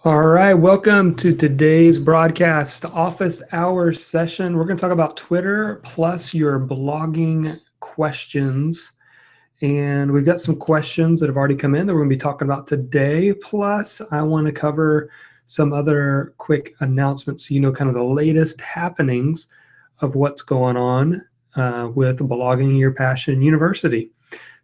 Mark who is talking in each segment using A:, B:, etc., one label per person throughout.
A: All right, welcome to today's broadcast office hours session. We're going to talk about Twitter plus your blogging questions. And we've got some questions that have already come in that we're going to be talking about today. Plus, I want to cover some other quick announcements so you know kind of the latest happenings of what's going on with Blogging Your Passion University.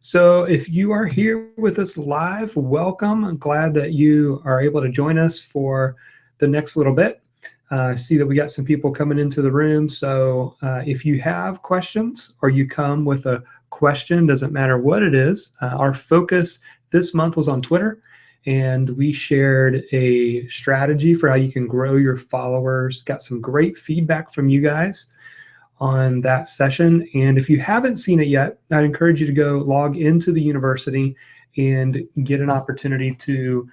A: So if you are here with us live, welcome. I'm glad that you are able to join us for the next little bit. I see that we got some people coming into the room. So if you have questions or you come with a question, doesn't matter what it is, our focus this month was on Twitter. And we shared a strategy for how you can grow your followers. Got some great feedback from you guys on that session. And if you haven't seen it yet, I'd encourage you to go log into the university and get an opportunity to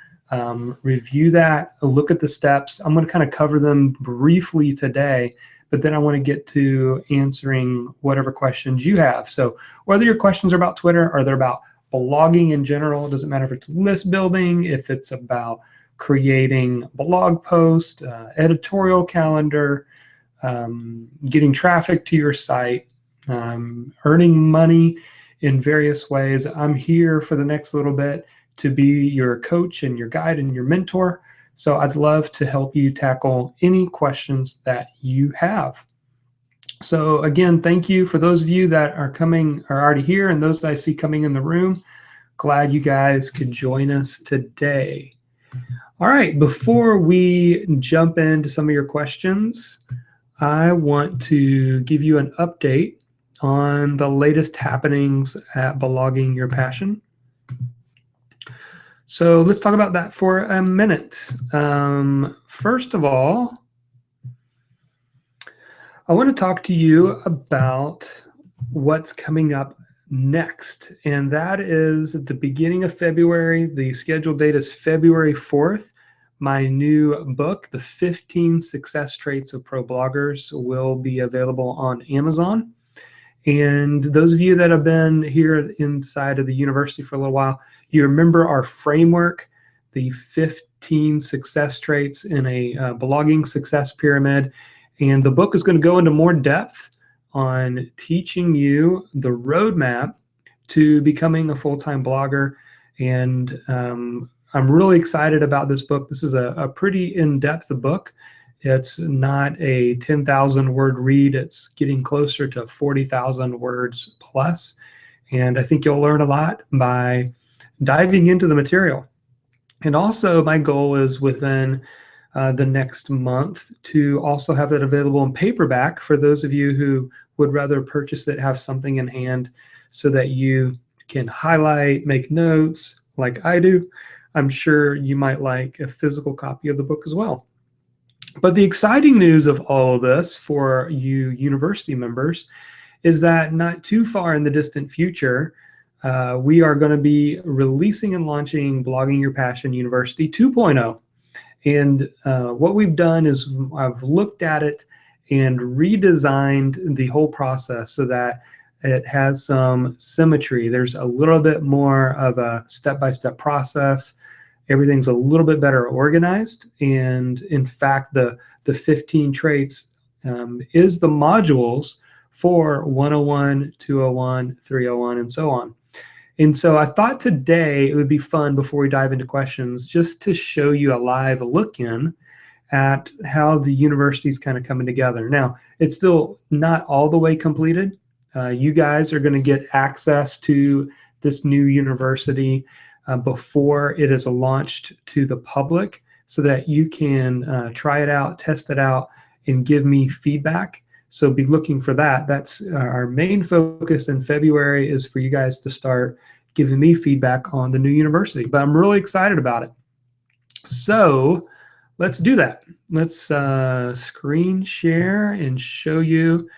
A: review that, look at the steps. I'm going to kind of cover them briefly today, but then I want to get to answering whatever questions you have. So whether your questions are about Twitter or they're about blogging in general, it doesn't matter if it's list building, if it's about creating blog posts, editorial calendar, getting traffic to your site, earning money in various ways. I'm here for the next little bit to be your coach and your guide and your mentor. So I'd love to help you tackle any questions that you have. So again, thank you for those of you that are already here and those that I see coming in the room. Glad you guys could join us today. All right, before we jump into some of your questions, I want to give you an update on the latest happenings at Blogging Your Passion. So let's talk about that for a minute. First of all, I want to talk to you about what's coming up next, and that is at the beginning of February. The scheduled date is February 4th. My new book, The 15 Success Traits of Pro Bloggers, will be available on Amazon. And those of you that have been here inside of the university for a little while, you remember our framework, the 15 success traits in a blogging success pyramid. And the book is going to go into more depth on teaching you the roadmap to becoming a full-time blogger. And I'm really excited about this book. This is a pretty in-depth book. It's not a 10,000 word read. It's getting closer to 40,000 words plus. And I think you'll learn a lot by diving into the material. And also my goal is within the next month to also have that available in paperback for those of you who would rather purchase it, have something in hand so that you can highlight, make notes like I do. I'm sure you might like a physical copy of the book as well. But the exciting news of all of this for you university members is that not too far in the distant future, we are going to be releasing and launching Blogging Your Passion University 2.0. And what we've done is I've looked at it and redesigned the whole process so that it has some symmetry. There's a little bit more of a step-by-step process. Everything's a little bit better organized. And in fact, the 15 traits is the modules for 101, 201, 301, and so on. And so I thought today it would be fun before we dive into questions just to show you a live look-in at how the university is kind of coming together. Now, it's still not all the way completed. You guys are going to get access to this new university before it is launched to the public so that you can try it out, test it out, and give me feedback. So be looking for that. That's our main focus in February, is for you guys to start giving me feedback on the new university. But I'm really excited about it. So let's do that. Let's screen share and show you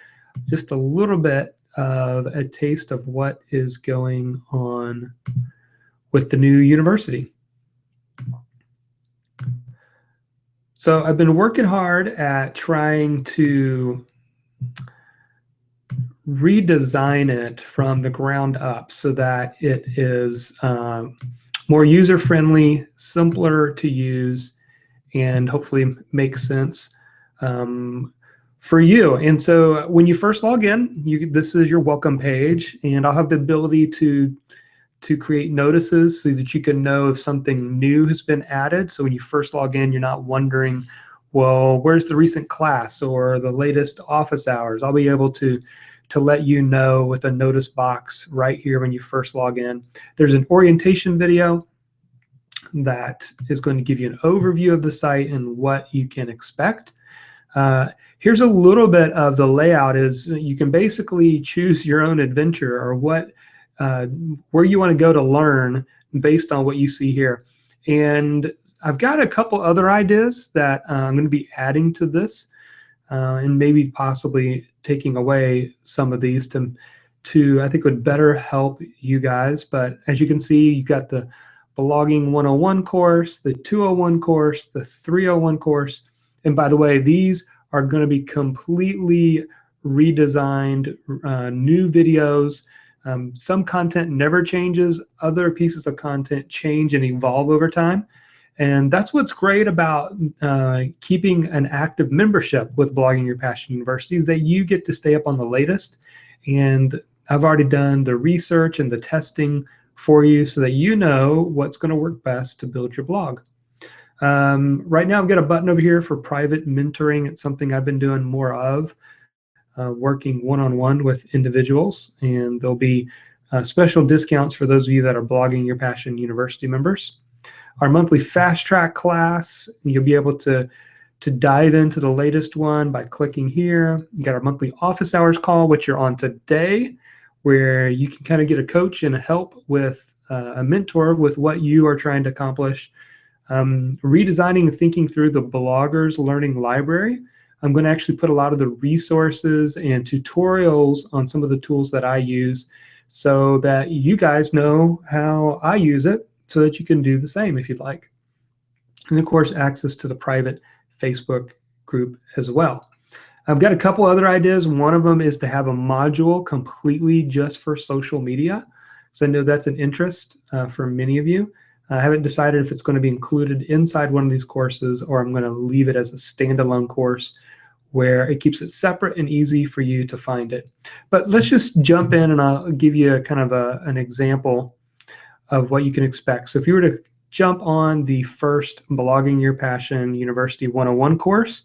A: just a little bit of a taste of what is going on with the new university. So I've been working hard at trying to redesign it from the ground up so that it is more user-friendly, simpler to use, and hopefully make sense for you. And so when you first log in, this is your welcome page, and I'll have the ability to create notices so that you can know if something new has been added. So when you first log in, you're not wondering, well, where's the recent class or the latest office hours? I'll be able to let you know with a notice box right here when you first log in. There's an orientation video that is going to give you an overview of the site and what you can expect. Here's a little bit of the layout. Is you can basically choose your own adventure or where you want to go to learn based on what you see here. And I've got a couple other ideas that I'm going to be adding to this, and maybe possibly taking away some of these to I think would better help you guys. But as you can see, you've got the Blogging 101 course, the 201 course, the 301 course. And by the way, these are going to be completely redesigned, new videos. Some content never changes. Other pieces of content change and evolve over time. And that's what's great about keeping an active membership with Blogging Your Passion University, is that you get to stay up on the latest. And I've already done the research and the testing for you so that you know what's going to work best to build your blog. Right now, I've got a button over here for private mentoring. It's something I've been doing more of, working one-on-one with individuals, and there'll be special discounts for those of you that are Blogging Your Passion University members. Our monthly fast track class, you'll be able to dive into the latest one by clicking here. You got our monthly office hours call, which you're on today, where you can kind of get a coach and a help with a mentor with what you are trying to accomplish. Redesigning and thinking through the Bloggers Learning Library. I'm going to actually put a lot of the resources and tutorials on some of the tools that I use so that you guys know how I use it, so that you can do the same if you'd like. And of course, access to the private Facebook group as well. I've got a couple other ideas. One of them is to have a module completely just for social media. So I know that's an interest for many of you. I haven't decided if it's going to be included inside one of these courses or I'm going to leave it as a standalone course where it keeps it separate and easy for you to find it. But let's just jump in and I'll give you kind of an example of what you can expect. So if you were to jump on the first Blogging Your Passion University 101 course,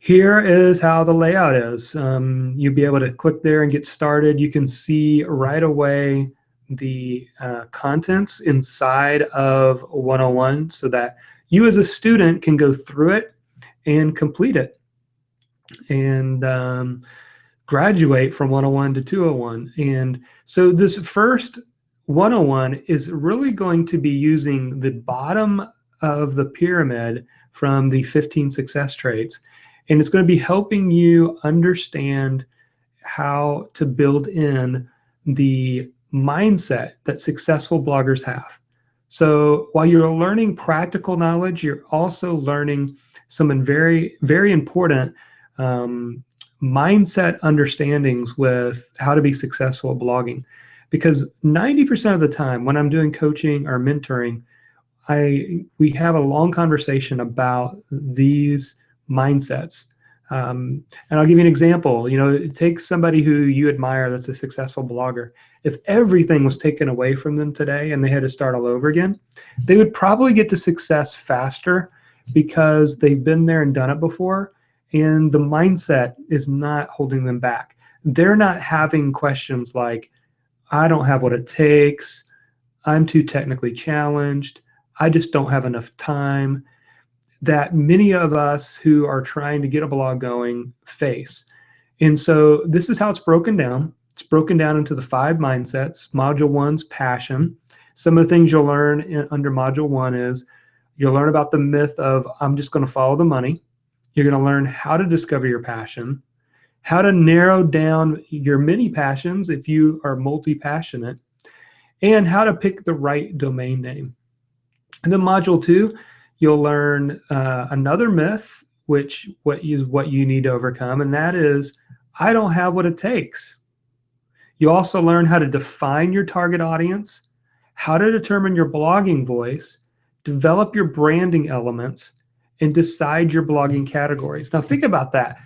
A: here is how the layout is. You'll be able to click there and get started. You can see right away the contents inside of 101 so that you as a student can go through it and complete it and graduate from 101 to 201. And so this first 101 is really going to be using the bottom of the pyramid from the 15 success traits. And it's going to be helping you understand how to build in the mindset that successful bloggers have. So while you're learning practical knowledge, you're also learning some very, very important mindset understandings with how to be successful at blogging. Because 90% of the time when I'm doing coaching or mentoring, we have a long conversation about these mindsets. And I'll give you an example. You know, it takes somebody who you admire that's a successful blogger. If everything was taken away from them today and they had to start all over again, they would probably get to success faster because they've been there and done it before, and the mindset is not holding them back. They're not having questions like, I don't have what it takes, I'm too technically challenged, I just don't have enough time, that many of us who are trying to get a blog going face. And so this is how it's broken down. It's broken down into the 5 mindsets. Module 1's passion. Some of the things you'll learn under Module 1 is you'll learn about the myth of I'm just going to follow the money. You're going to learn how to discover your passion, how to narrow down your many passions if you are multi-passionate, and how to pick the right domain name. And then Module 2, you'll learn another myth, what you need to overcome, and that is, I don't have what it takes. You also learn how to define your target audience, how to determine your blogging voice, develop your branding elements, and decide your blogging categories. Now think about that.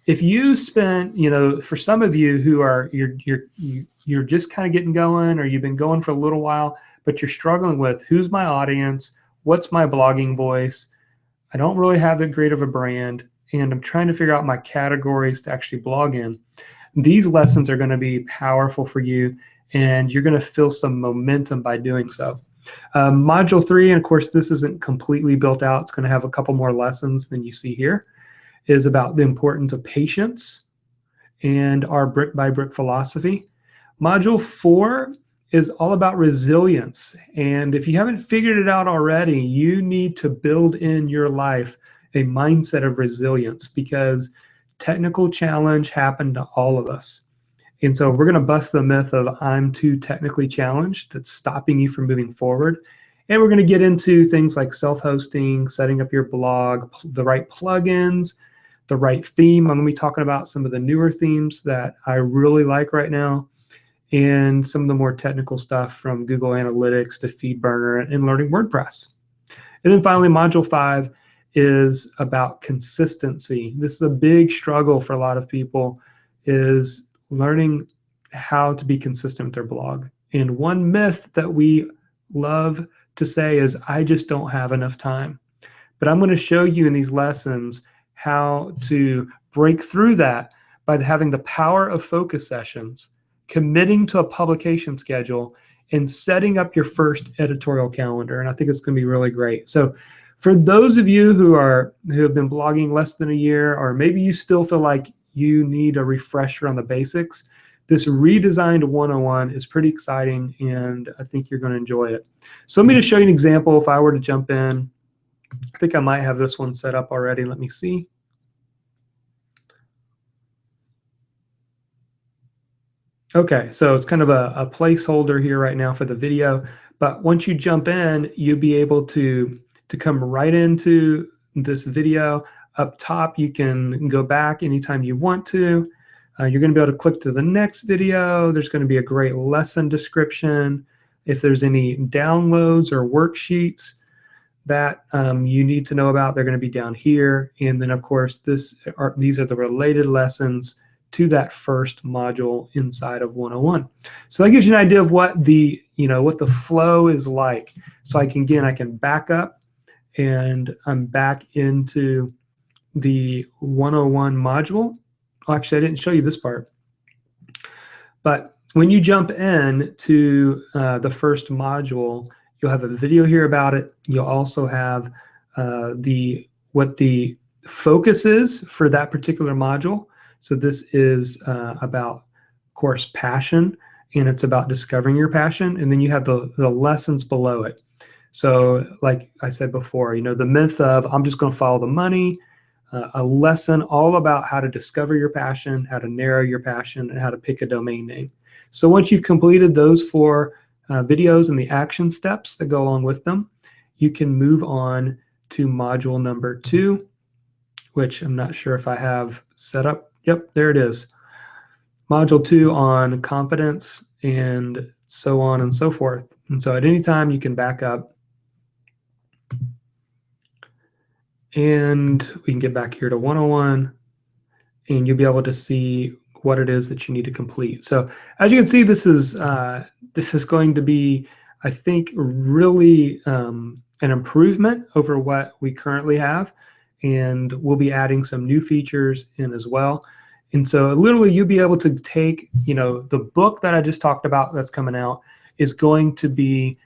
A: If you spend, for some of you who are, you're just kind of getting going, or you've been going for a little while, but you're struggling with who's my audience, what's my blogging voice, I don't really have that great of a brand, and I'm trying to figure out my categories to actually blog in. These lessons are going to be powerful for you, and you're going to feel some momentum by doing so. Module 3, and of course this isn't completely built out, it's going to have a couple more lessons than you see here, is about the importance of patience and our brick by brick philosophy. Module 4 is all about resilience. And if you haven't figured it out already, you need to build in your life a mindset of resilience, because technical challenge happened to all of us. And so we're going to bust the myth of I'm too technically challenged that's stopping you from moving forward. And we're going to get into things like self-hosting, setting up your blog, the right plugins, the right theme. I'm going to be talking about some of the newer themes that I really like right now, and some of the more technical stuff from Google Analytics to FeedBurner and learning WordPress. And then finally, Module 5 is about consistency. This is a big struggle for a lot of people, is learning how to be consistent with their blog. And one myth that we love to say is, I just don't have enough time. But I'm going to show you in these lessons how to break through that by having the power of focus sessions, committing to a publication schedule, and setting up your first editorial calendar. And I think it's going to be really great. So for those of you who have been blogging less than a year, or maybe you still feel like you need a refresher on the basics, this redesigned 101 is pretty exciting, and I think you're going to enjoy it. So let me just show you an example. If I were to jump in, I think I might have this one set up already. Let me see. Okay, so it's kind of a placeholder here right now for the video, but once you jump in, you'll be able to come right into this video. Up top, you can go back anytime you want to. You're going to be able to click to the next video. There's going to be a great lesson description. If there's any downloads or worksheets that you need to know about, they're going to be down here. And then, of course, these are the related lessons to that first module inside of 101. So that gives you an idea of what the flow is like. So I can back up, and I'm back into the 101 module. Actually, I didn't show you this part. But when you jump in to the first module, you'll have a video here about it. You'll also have what the focus is for that particular module. So this is about, of course, passion, and it's about discovering your passion. And then you have the lessons below it. So like I said before, the myth of I'm just going to follow the money, a lesson all about how to discover your passion, how to narrow your passion, and how to pick a domain name. So once you've completed those 4 videos and the action steps that go along with them, you can move on to module number 2, which I'm not sure if I have set up. Yep, there it is. Module 2 on confidence, and so on and so forth. And so at any time you can back up, and we can get back here to 101, and you'll be able to see what it is that you need to complete. So as you can see, this is going to be, I think, really an improvement over what we currently have, and we'll be adding some new features in as well. And so literally you'll be able to take, the book that I just talked about that's coming out is going to be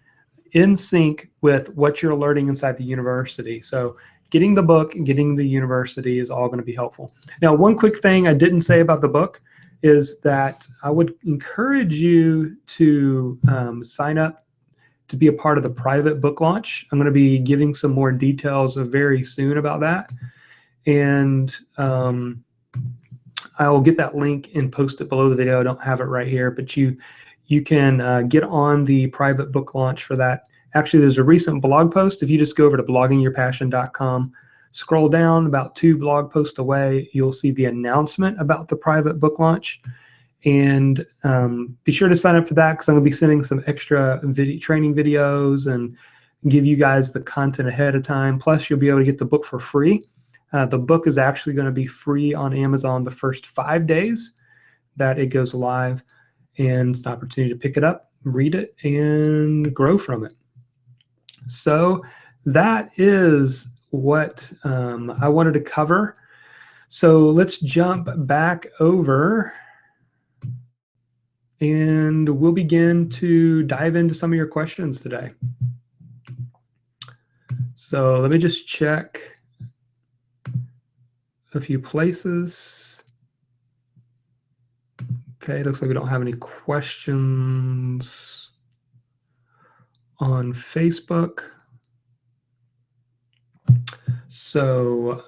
A: in sync with what you're learning inside the university. So getting the book and getting the university is all going to be helpful. Now, one quick thing I didn't say about the book is that I would encourage you to sign up to be a part of the private book launch. I'm going to be giving some more details very soon about that. And I will get that link and post it below the video. I don't have it right here, but you can get on the private book launch for that. Actually, there's a recent blog post. If you just go over to bloggingyourpassion.com, scroll down about 2 blog posts away, you'll see the announcement about the private book launch. And be sure to sign up for that, because I'm going to be sending some extra training videos and give you guys the content ahead of time. Plus, you'll be able to get the book for free. The book is actually going to be free on Amazon the first 5 days that it goes live, and it's an opportunity to pick it up, read it, and grow from it. So that is what I wanted to cover. So let's jump back over and we'll begin to dive into some of your questions today. So let me just check a few places. Okay, looks like we don't have any questions on Facebook. So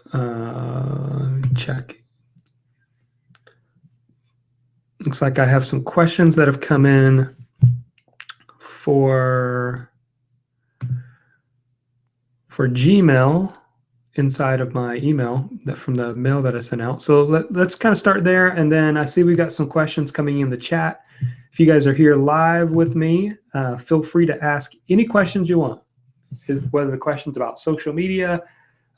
A: check. Looks like I have some questions that have come in for Gmail inside of my email from the mail that I sent out. So let's kind of start there. And then I see we got some questions coming in the chat. If you guys are here live with me, feel free to ask any questions you want, whether the questions about social media.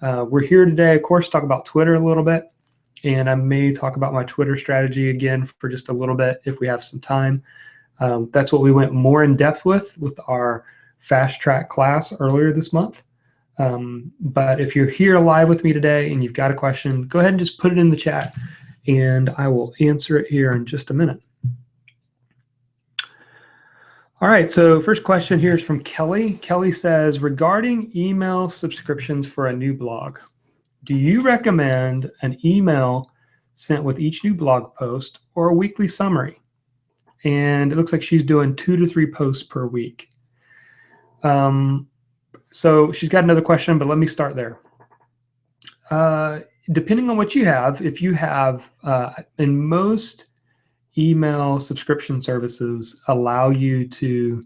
A: We're here today, of course, talk about Twitter a little bit. And I may talk about my Twitter strategy again for just a little bit if we have some time. That's what we went more in depth with our fast track class earlier this month. But if you're here live with me today and you've got a question, go ahead and just put it in the chat and I will answer it here in just a minute. All right, so first question here is from Kelly. Kelly says, regarding email subscriptions for a new blog, do you recommend an email sent with each new blog post or a weekly summary? And it looks like she's doing 2 to 3 posts per week. So she's got another question, but let me start there. Depending on what you have, if you have, in most email subscription services allow you to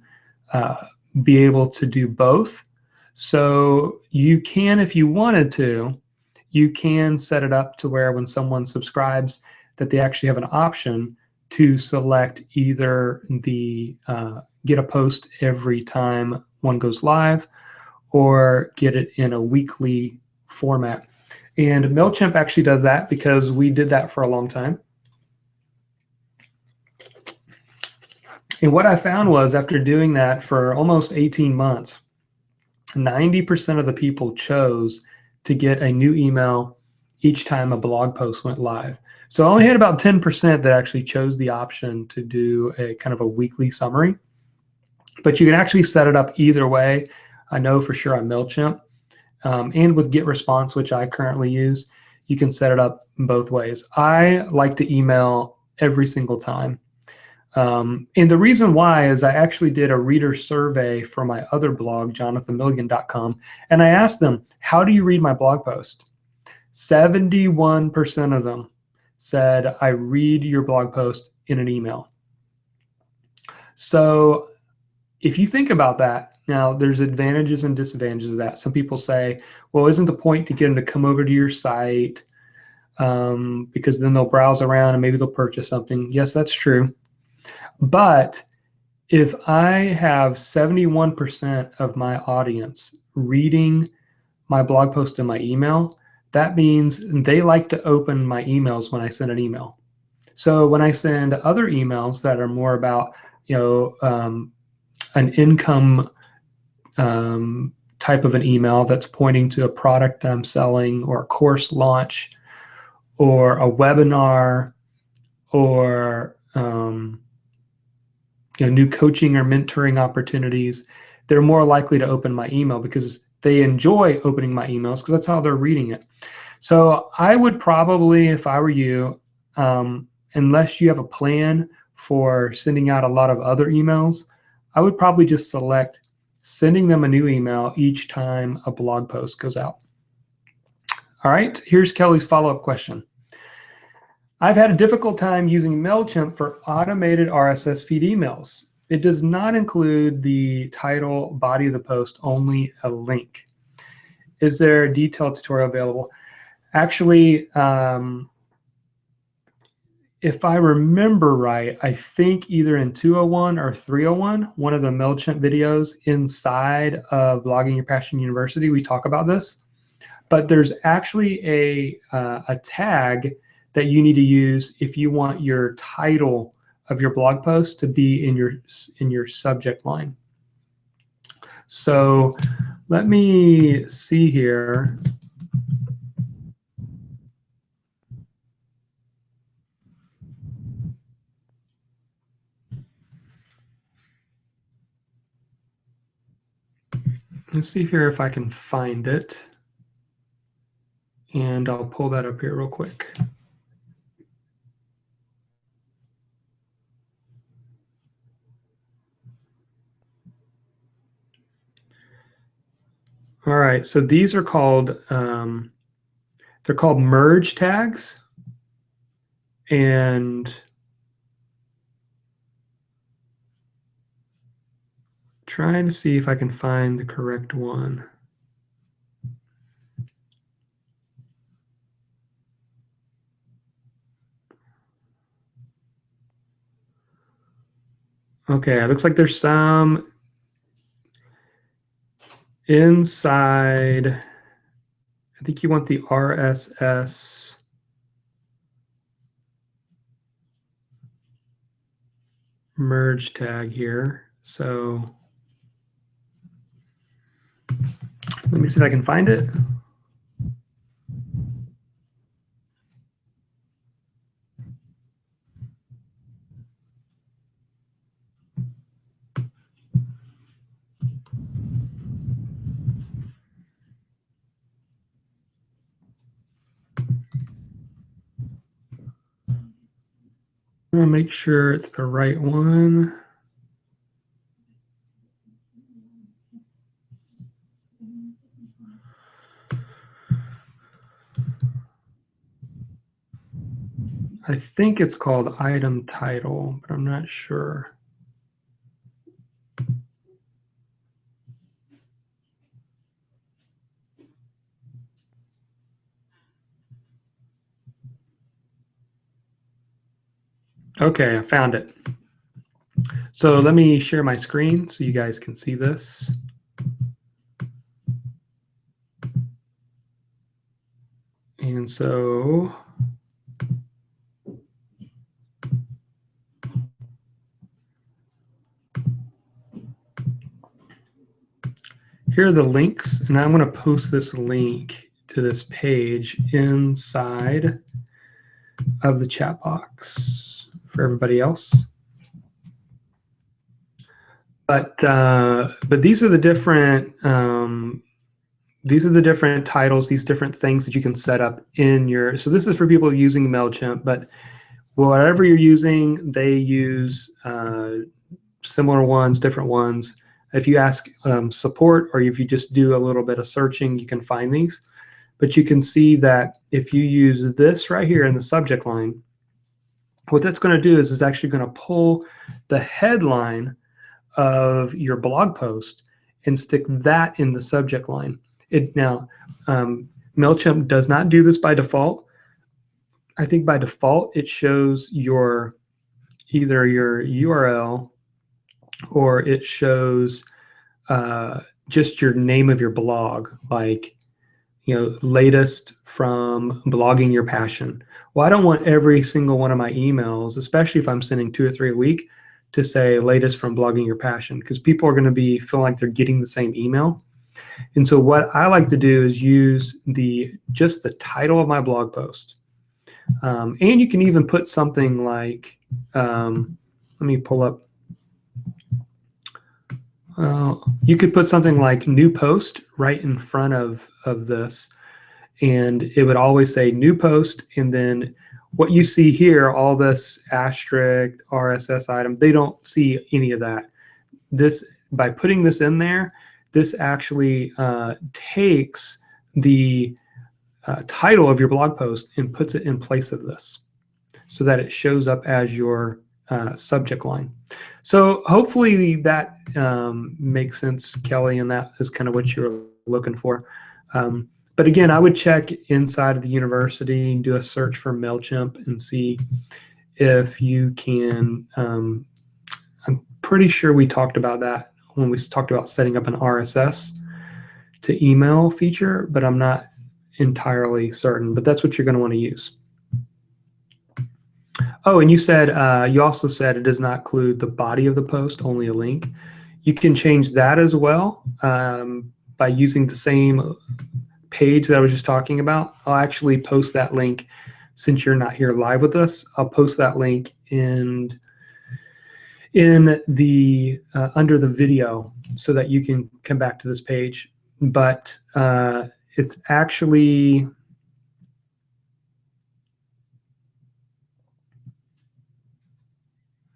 A: be able to do both. So you can, if you wanted to, you can set it up to where when someone subscribes that they actually have an option to select either the get a post every time one goes live or get it in a weekly format. And MailChimp actually does that because we did that for a long time. And what I found was after doing that for almost 18 months, 90% of the people chose to get a new email each time a blog post went live. So I only had about 10% that actually chose the option to do a kind of a weekly summary. But you can actually set it up either way. I know for sure on MailChimp and with GetResponse, which I currently use, you can set it up both ways. I like to email every single time. And the reason why is I actually did a reader survey for my other blog, jonathanmilligan.com, and I asked them, how do you read my blog post? 71% of them said, I read your blog post in an email. So if you think about that, now there's advantages and disadvantages of that. Some people say, well, isn't the point to get them to come over to your site because then they'll browse around and maybe they'll purchase something. Yes, that's true. But if I have 71% of my audience reading my blog post in my email, that means they like to open my emails when I send an email. So when I send other emails that are more about, an income type of an email that's pointing to a product I'm selling or a course launch or a webinar or new coaching or mentoring opportunities, they're more likely to open my email because they enjoy opening my emails because that's how they're reading it. So I would probably, if I were you, unless you have a plan for sending out a lot of other emails, I would probably just select sending them a new email each time a blog post goes out. All right, here's Kelly's follow-up question. I've had a difficult time using MailChimp for automated RSS feed emails. It does not include the title, body of the post, only a link. Is there a detailed tutorial available? Actually, if I remember right, I think either in 201 or 301, one of the MailChimp videos inside of Blogging Your Passion University, we talk about this. But there's actually a tag that you need to use if you want your title of your blog post to be in your subject line. So let me see here. Let's see here if I can find it. And I'll pull that up here real quick. All right, so these are called, they're called merge tags. And trying to see if I can find the correct one. Okay, it looks like there's some inside. I think you want the RSS merge tag here. So let me see if I can find it. I'm gonna make sure it's the right one. I think it's called item title, but I'm not sure. Okay, I found it. So let me share my screen so you guys can see this. And so here are the links, and I'm going to post this link to this page inside of the chat box for everybody else. But these are the different titles, these different things that you can set up in your. So this is for people using MailChimp, but whatever you're using, they use similar ones, different ones. If you ask support, or if you just do a little bit of searching, you can find these. But you can see that if you use this right here in the subject line, what that's going to do is actually going to pull the headline of your blog post and stick that in the subject line. Now, MailChimp does not do this by default. I think by default it shows either your URL, or it shows just your name of your blog, like, latest from Blogging Your Passion. Well, I don't want every single one of my emails, especially if I'm sending 2 or 3 a week, to say latest from Blogging Your Passion, because people are going to be feeling like they're getting the same email. And so what I like to do is use just the title of my blog post. And you can even put something like, let me pull up. You could put something like new post right in front of this, and it would always say new post. And then what you see here, all this asterisk, RSS item, they don't see any of that. By putting this in there, this actually takes the title of your blog post and puts it in place of this, so that it shows up as your subject line. So hopefully that makes sense, Kelly, and that is kind of what you're looking for. But again, I would check inside of the university and do a search for MailChimp and see if you can, I'm pretty sure we talked about that when we talked about setting up an RSS to email feature, but I'm not entirely certain, but that's what you're going to want to use. Oh, and you said, you also said it does not include the body of the post, only a link. You can change that as well by using the same page that I was just talking about. I'll actually post that link since you're not here live with us. I'll post that link in the under the video so that you can come back to this page. But it's actually,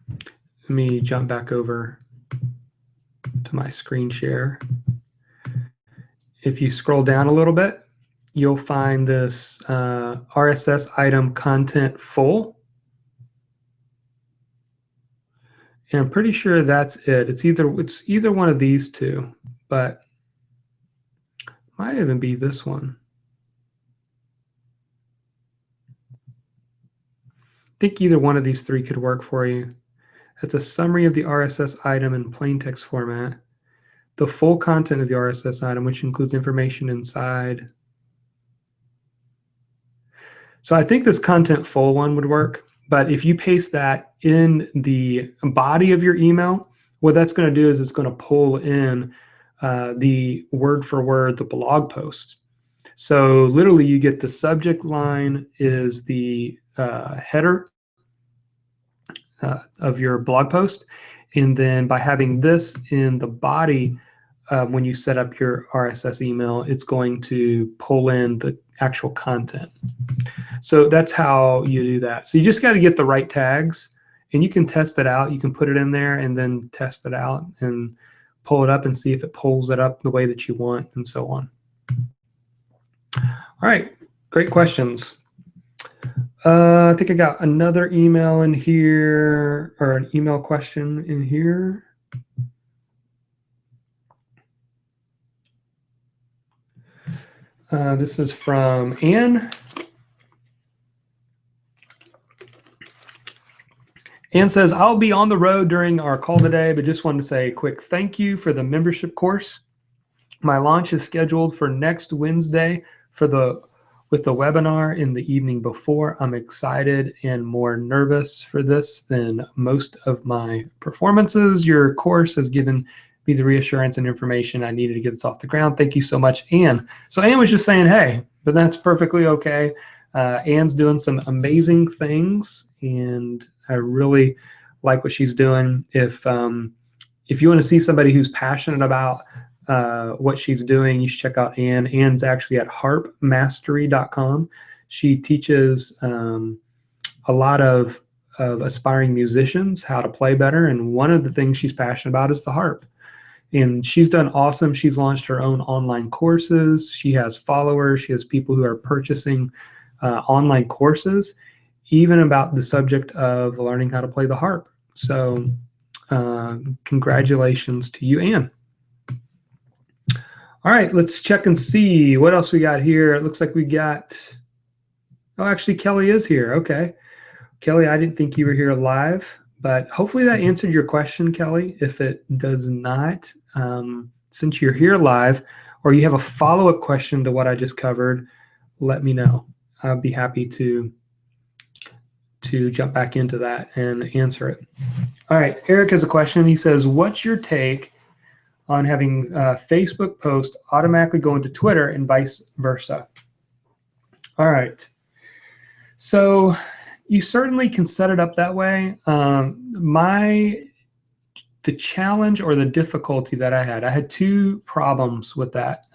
A: let me jump back over to my screen share. If you scroll down a little bit, you'll find this RSS item content full. And I'm pretty sure that's it. It's either one of these two, but might even be this one. I think either one of these three could work for you. It's a summary of the RSS item in plain text format, the full content of the RSS item, which includes information inside. So I think this content full one would work, but if you paste that in the body of your email, what that's going to do is it's going to pull in the word for word, the blog post. So literally you get the subject line is the header of your blog post. And then by having this in the body, when you set up your RSS email, it's going to pull in the actual content. So that's how you do that. So you just got to get the right tags, and you can test it out. You can put it in there and then test it out and pull it up and see if it pulls it up the way that you want, and so on. All right, great questions. I think I got another email in here, or an email question in here. This is from Anne. Anne says, I'll be on the road during our call today, but just wanted to say a quick thank you for the membership course. My launch is scheduled for next Wednesday with the webinar in the evening before. I'm excited and more nervous for this than most of my performances. Your course has given me the reassurance and information I needed to get this off the ground. Thank you so much, Anne. So Anne was just saying, hey, but that's perfectly okay. Anne's doing some amazing things, and I really like what she's doing. If you want to see somebody who's passionate about what she's doing, you should check out Anne. Anne's actually at harpmastery.com. She teaches a lot of aspiring musicians how to play better, and one of the things she's passionate about is the harp. And she's done awesome. She's launched her own online courses. She has followers. She has people who are purchasing online courses, even about the subject of learning how to play the harp. So congratulations to you, Anne. All right, let's check and see what else we got here. It looks like we got, oh, actually Kelly is here. Okay. Kelly, I didn't think you were here live, but hopefully that answered your question, Kelly. If it does not, since you're here live, or you have a follow-up question to what I just covered, let me know. I'll be happy to jump back into that and answer it. All right, Eric has a question. He says, what's your take on having Facebook posts automatically go into Twitter and vice versa? All right. So you certainly can set it up that way. The challenge or the difficulty that I had two problems with that.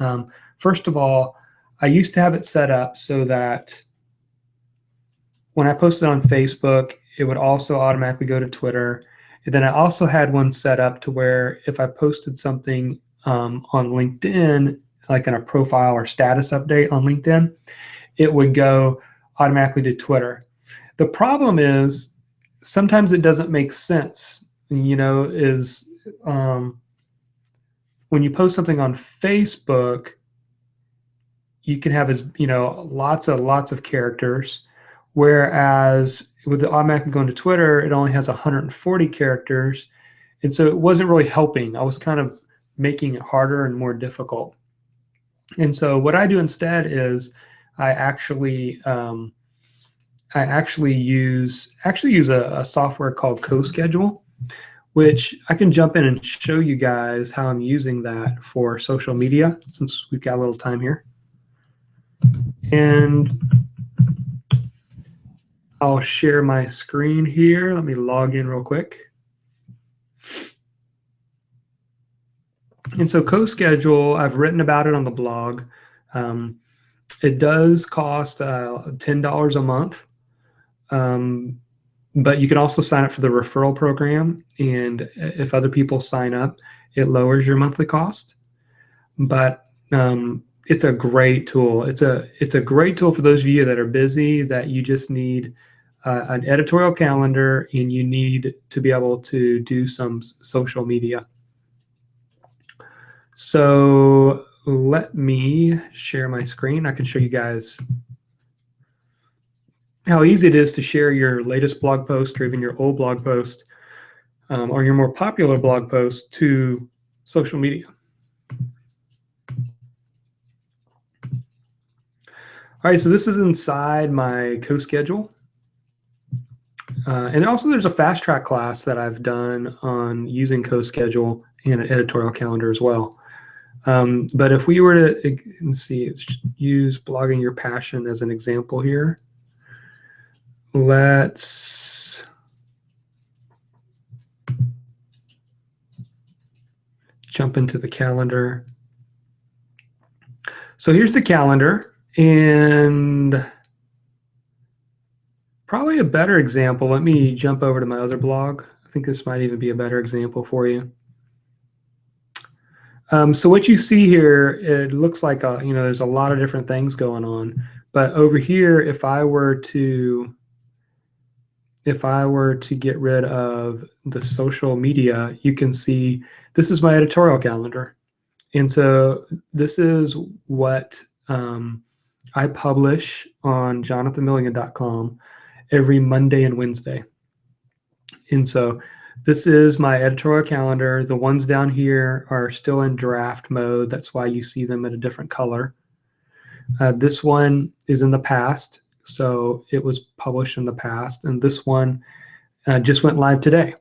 A: First of all, I used to have it set up so that when I posted on Facebook, it would also automatically go to Twitter. And then I also had one set up to where if I posted something on LinkedIn, like in a profile or status update on LinkedIn, it would go automatically to Twitter. The problem is sometimes it doesn't make sense, is when you post something on Facebook, you can have lots of characters, whereas with the automatically going to Twitter, it only has 140 characters. And so it wasn't really helping. I was kind of making it harder and more difficult. And so what I do instead is I actually use a software called CoSchedule, which I can jump in and show you guys how I'm using that for social media since we've got a little time here. And I'll share my screen here. Let me log in real quick. And so CoSchedule, I've written about it on the blog. It does cost $10 a month, but you can also sign up for the referral program. And if other people sign up, it lowers your monthly cost. But it's a great tool. It's a great tool for those of you that are busy, that you just need an editorial calendar and you need to be able to do some social media. So let me share my screen. I can show you guys how easy it is to share your latest blog post or even your old blog post or your more popular blog post to social media. All right, so this is inside my CoSchedule. And also there's a fast track class that I've done on using CoSchedule and an editorial calendar as well. But if we were to, let's see, use blogging your passion as an example here. Let's jump into the calendar. So here's the calendar, and probably a better example. Let me jump over to my other blog. I think this might even be a better example for you. So what you see here, it looks like there's a lot of different things going on. But over here, if I were to get rid of the social media, you can see this is my editorial calendar. And so this is what I publish on jonathanmilligan.com every Monday and Wednesday. And so this is my editorial calendar. The ones down here are still in draft mode. That's why you see them in a different color. This one is in the past. So it was published in the past. And this one just went live today.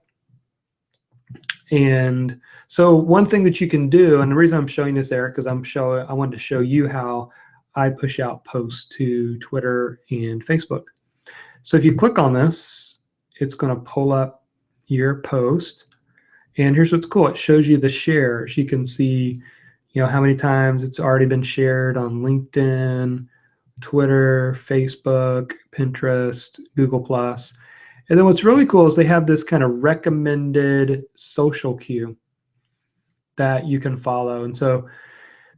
A: And so one thing that you can do, and the reason I'm showing this, Eric, because I wanted to show you how I push out posts to Twitter and Facebook. So if you click on this, it's going to pull up your post. And here's what's cool. It shows you the shares. You can see, how many times it's already been shared on LinkedIn, Twitter, Facebook, Pinterest, Google+. And then what's really cool is they have this kind of recommended social queue that you can follow. And so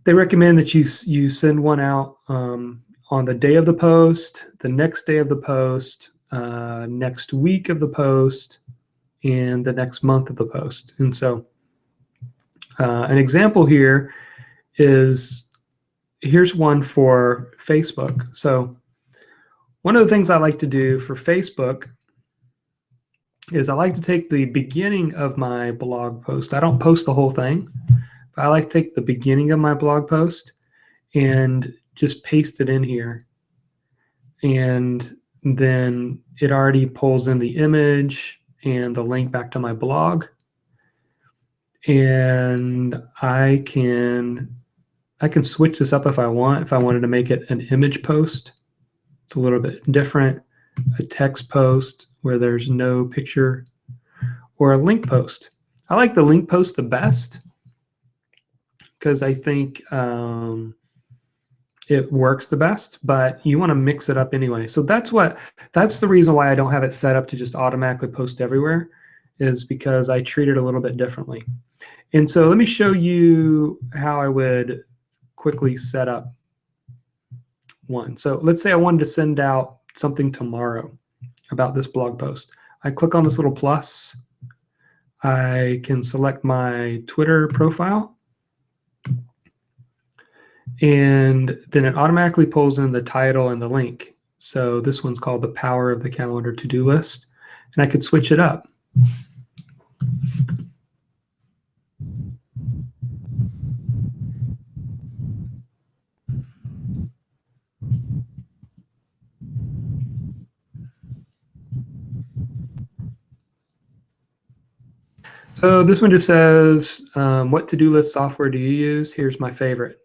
A: they recommend that you send one out on the day of the post, the next day of the post, next week of the post, and the next month of the post. And so an example here is, here's one for Facebook. So one of the things I like to do for Facebook is I like to take the beginning of my blog post. I don't post the whole thing, but I like to take the beginning of my blog post and just paste it in here. And then it already pulls in the image and the link back to my blog. And I can switch this up if I want. If I wanted to make it an image post, it's a little bit different. A text post where there's no picture, or a link post. I like the link post the best because I think it works the best, but you want to mix it up anyway. So that's the reason why I don't have it set up to just automatically post everywhere, is because I treat it a little bit differently. And so let me show you how I would quickly set up one. So let's say I wanted to send out something tomorrow about this blog post. I click on this little plus. I can select my Twitter profile, and then it automatically pulls in the title and the link. So this one's called the Power of the Calendar To-Do List, and I could switch it up. So this one just says, what to-do list software do you use? Here's my favorite.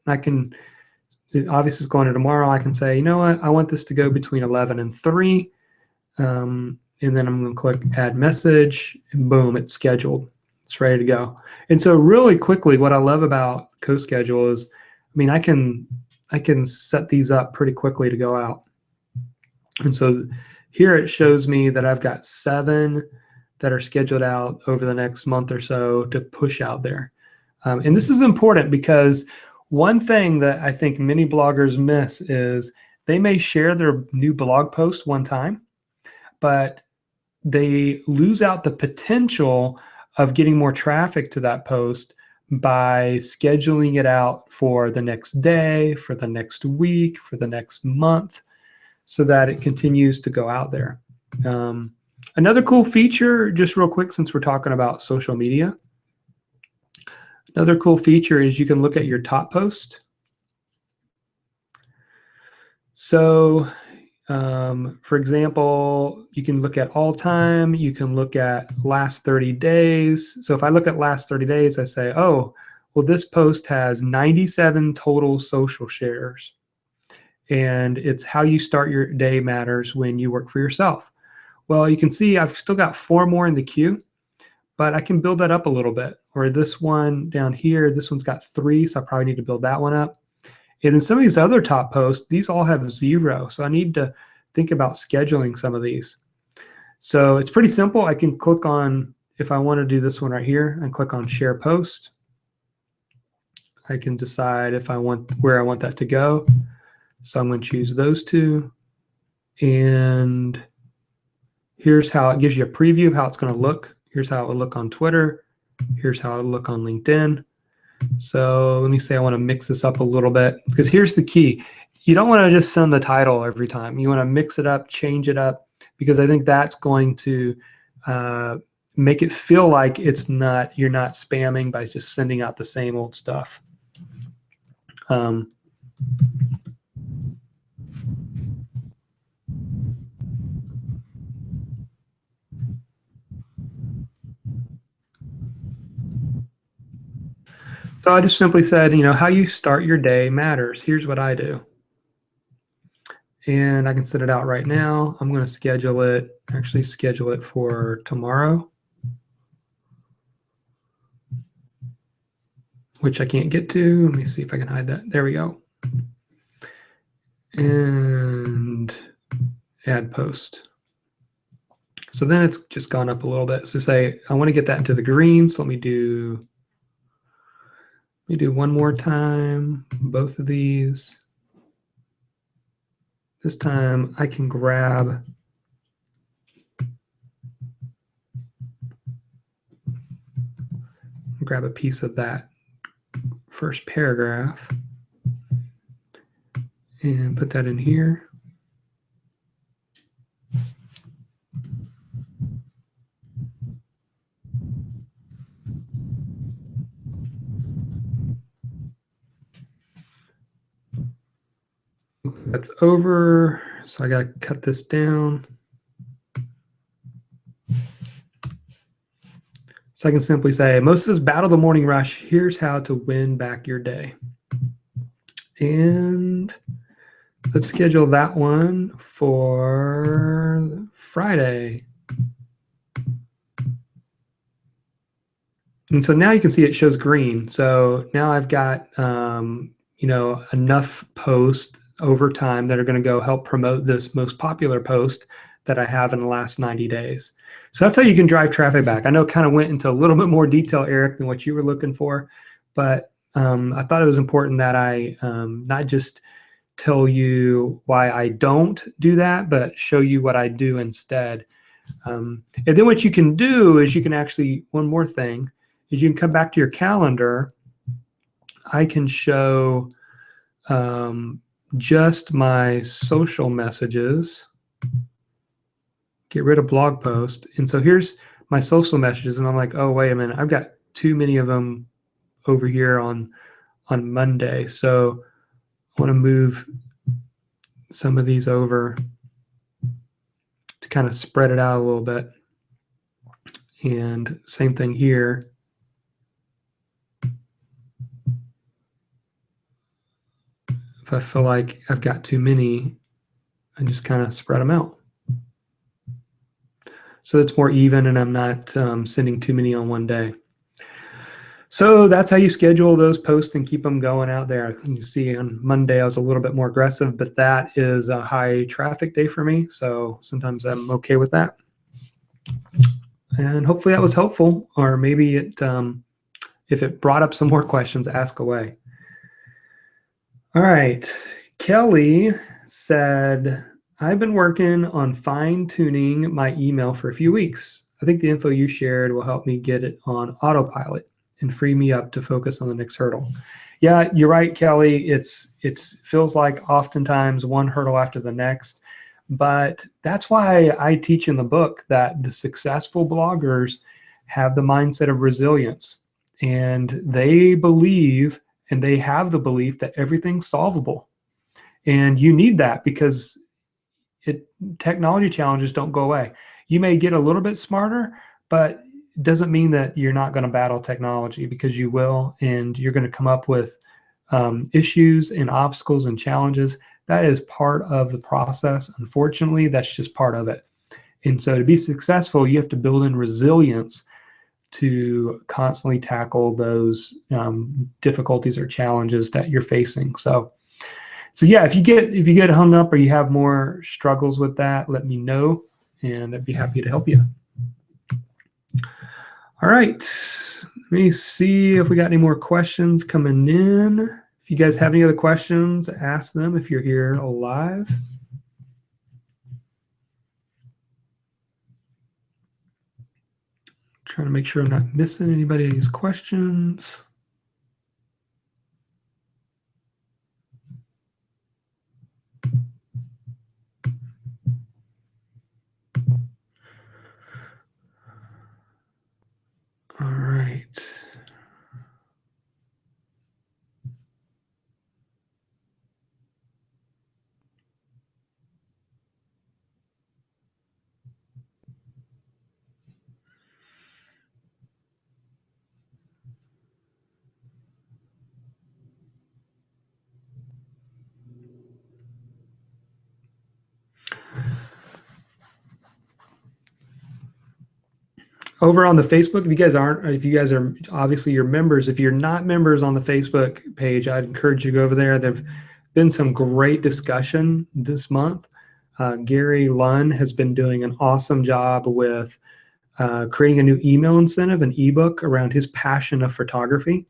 A: It obviously is going to tomorrow. I can say, you know what, I want this to go between 11 and 3. And then I'm going to click add message, and boom, it's scheduled. It's ready to go. And so really quickly, what I love about CoSchedule is, I mean, I can set these up pretty quickly to go out. And so here it shows me that I've got 7 that are scheduled out over the next month or so to push out there. And this is important because one thing that I think many bloggers miss is they may share their new blog post one time, but they lose out the potential of getting more traffic to that post by scheduling it out for the next day, for the next week, for the next month, so that it continues to go out there. Another cool feature, just real quick, since we're talking about social media, another cool feature is you can look at your top post. So, for example, you can look at all time, you can look at last 30 days. So if I look at last 30 days, I say, oh, well, this post has 97 total social shares. And it's how you start your day matters when you work for yourself. Well, you can see I've still got 4 more in the queue, but I can build that up a little bit. Or this one down here, this one's got 3, so I probably need to build that one up. And then some of these other top posts, these all have 0. So I need to think about scheduling some of these. So it's pretty simple. I can click on, if I want to do this one right here, and click on Share Post. I can decide if I want where I want that to go. So I'm going to choose those 2. And here's how it gives you a preview of how it's going to look. Here's how it will look on Twitter. Here's how it will look on LinkedIn. So let me say I want to mix this up a little bit, because here's the key. You don't want to just send the title every time. You want to mix it up, change it up, because I think that's going to make it feel like you're not spamming by just sending out the same old stuff. So I just simply said, how you start your day matters. Here's what I do. And I can send it out right now. I'm going to schedule it for tomorrow, which I can't get to. Let me see if I can hide that. There we go. And add post. So then it's just gone up a little bit. So say I want to get that into the green. So let me do one more time, both of these. This time I can grab a piece of that first paragraph and put that in here. That's over, so I got to cut this down. So I can simply say, most of us battle the morning rush. Here's how to win back your day. And let's schedule that one for Friday. And so now you can see it shows green. So now I've got enough posts over time that are going to go help promote this most popular post that I have in the last 90 days. So that's how you can drive traffic back. I know it kind of went into a little bit more detail, Eric, than what you were looking for, but I thought it was important that I not just tell you why I don't do that, but show you what I do instead. And then what you can do is you can actually, one more thing, is you can come back to your calendar. I can show just my social messages, get rid of blog post. And so here's my social messages. And I'm like, oh, wait a minute. I've got too many of them over here on Monday. So I want to move some of these over to kind of spread it out a little bit. And same thing here. If I feel like I've got too many, I just kind of spread them out. So it's more even and I'm not sending too many on one day. So that's how you schedule those posts and keep them going out there. You can see on Monday I was a little bit more aggressive, but that is a high traffic day for me. So sometimes I'm okay with that. And hopefully that was helpful, or maybe it, if it brought up some more questions, ask away. All right. Kelly said, I've been working on fine-tuning my email for a few weeks. I think the info you shared will help me get it on autopilot and free me up to focus on the next hurdle. Yeah, you're right, Kelly. It feels like oftentimes one hurdle after the next, but that's why I teach in the book that the successful bloggers have the mindset of resilience, and they believe and they have the belief that everything's solvable. And you need that because technology challenges don't go away. You may get a little bit smarter, but it doesn't mean that you're not going to battle technology, because you will, and you're going to come up with issues and obstacles and challenges. That is part of the process. Unfortunately, that's just part of it. And so to be successful, you have to build in resilience to constantly tackle those difficulties or challenges that you're facing. So yeah, if you get hung up or you have more struggles with that, let me know, and I'd be happy to help you. All right, let me see if we got any more questions coming in. If you guys have any other questions, ask them if you're here live. Trying to make sure I'm not missing anybody's questions. All right. Over on the Facebook, if you guys are obviously your members, if you're not members on the Facebook page, I'd encourage you to go over there. There've been some great discussion this month. Gary Lunn has been doing an awesome job with creating a new email incentive, an ebook around his passion of photography.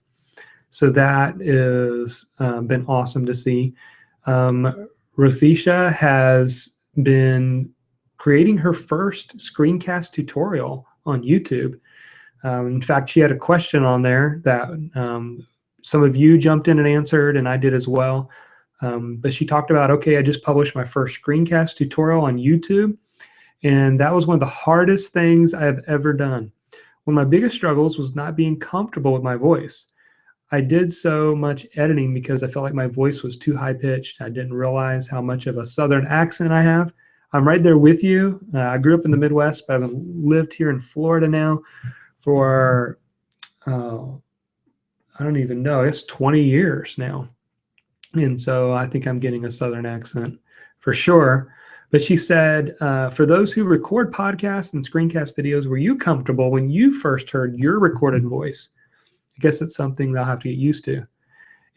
A: So that has been awesome to see. Rothisha has been creating her first screencast tutorial on YouTube. In fact, she had a question on there that some of you jumped in and answered, and I did as well. But she talked about, okay, I just published my first screencast tutorial on YouTube, and that was one of the hardest things I have ever done. One of my biggest struggles was not being comfortable with my voice. I did so much editing because I felt like my voice was too high-pitched. I didn't realize how much of a Southern accent I have. I'm right there with you. I grew up in the Midwest, but I've lived here in Florida now for, I don't even know, it's 20 years now. And so I think I'm getting a Southern accent for sure. But she said, for those who record podcasts and screencast videos, were you comfortable when you first heard your recorded voice? I guess it's something they'll have to get used to.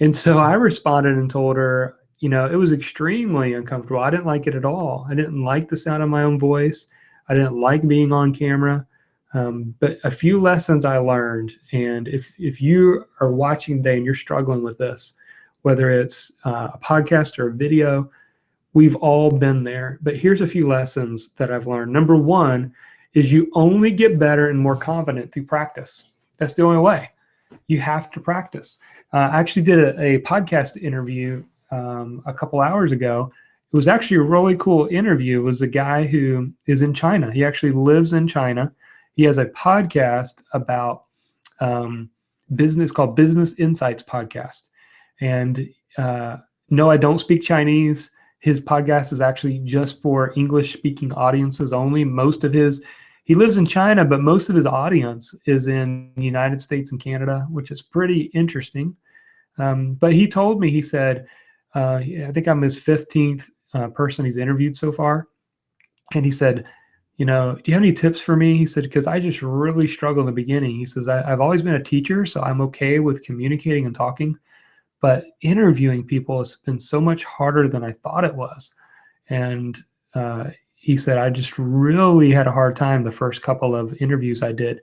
A: And so I responded and told her, it was extremely uncomfortable. I didn't like it at all. I didn't like the sound of my own voice. I didn't like being on camera. But a few lessons I learned, and if you are watching today and you're struggling with this, whether it's a podcast or a video, we've all been there. But here's a few lessons that I've learned. Number one is you only get better and more confident through practice. That's the only way. You have to practice. I actually did a podcast interview a couple hours ago. It was actually a really cool interview. It was a guy who is in China. He actually lives in China. He has a podcast about business called Business Insights Podcast. And no, I don't speak Chinese. His podcast is actually just for English speaking audiences only. He lives in China, but most of his audience is in the United States and Canada, which is pretty interesting. But he told me, he said, I think I'm his 15th person he's interviewed so far. And he said, do you have any tips for me? He said, because I just really struggled in the beginning. He says, I've always been a teacher, so I'm okay with communicating and talking. But interviewing people has been so much harder than I thought it was. And he said, I just really had a hard time the first couple of interviews I did.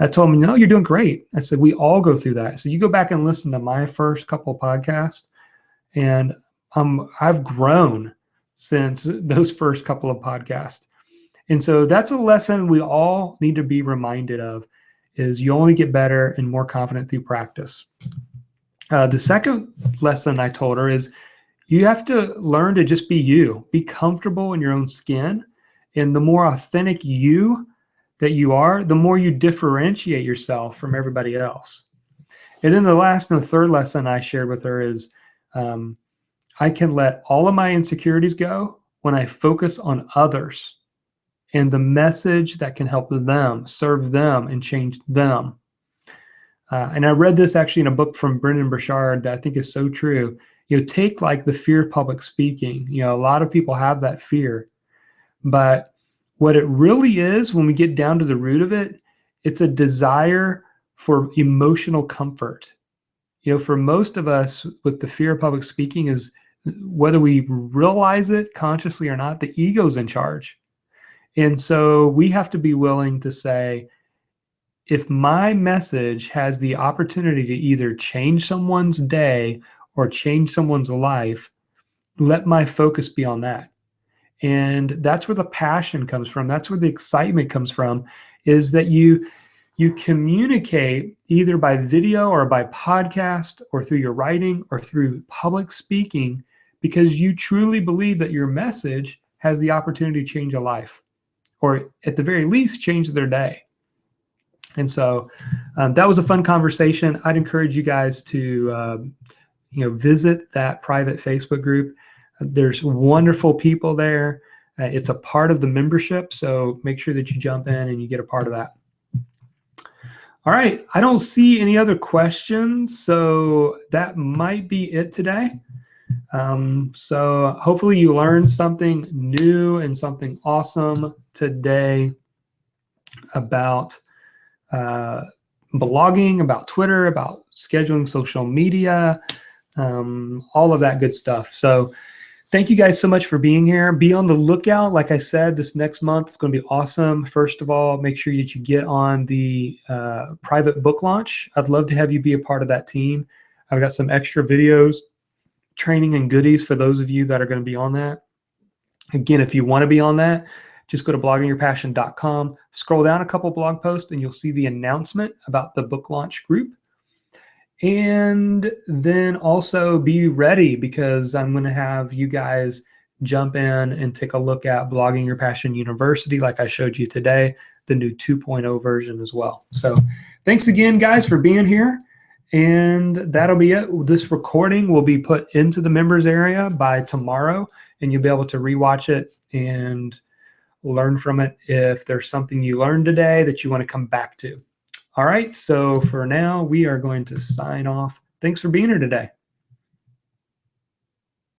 A: I told him, no, you're doing great. I said, we all go through that. So you go back and listen to my first couple of podcasts, and I've grown since those first couple of podcasts. And so that's a lesson we all need to be reminded of, is you only get better and more confident through practice. The second lesson I told her is you have to learn to just be you, be comfortable in your own skin. And the more authentic you that you are, the more you differentiate yourself from everybody else. And then the last and the third lesson I shared with her is I can let all of my insecurities go when I focus on others and the message that can help them, serve them, and change them. And I read this actually in a book from Brendan Burchard that I think is so true. Take like the fear of public speaking. A lot of people have that fear. But what it really is, when we get down to the root of it, it's a desire for emotional comfort. For most of us, with the fear of public speaking, is whether we realize it consciously or not, the ego's in charge. And so we have to be willing to say, if my message has the opportunity to either change someone's day or change someone's life, let my focus be on that. And that's where the passion comes from. That's where the excitement comes from, is that you communicate either by video or by podcast or through your writing or through public speaking, because you truly believe that your message has the opportunity to change a life, or at the very least, change their day. And so that was a fun conversation. I'd encourage you guys to visit that private Facebook group. There's wonderful people there. It's a part of the membership, so make sure that you jump in and you get a part of that. All right, I don't see any other questions, so that might be it today. So hopefully you learned something new and something awesome today about blogging, about Twitter, about scheduling social media, all of that good stuff. So thank you guys so much for being here. Be on the lookout. Like I said, this next month is going to be awesome. First of all, make sure that you get on the private book launch. I'd love to have you be a part of that team. I've got some extra videos, training, and goodies for those of you that are going to be on that. Again, if you want to be on that, just go to bloggingyourpassion.com, scroll down a couple blog posts, and you'll see the announcement about the book launch group. And then also be ready, because I'm going to have you guys jump in and take a look at Blogging Your Passion University, like I showed you today, the new 2.0 version as well. So thanks again, guys, for being here. And that'll be it. This recording will be put into the members area by tomorrow, and you'll be able to rewatch it and learn from it if there's something you learned today that you want to come back to. All right, so for now, we are going to sign off. Thanks for being here today.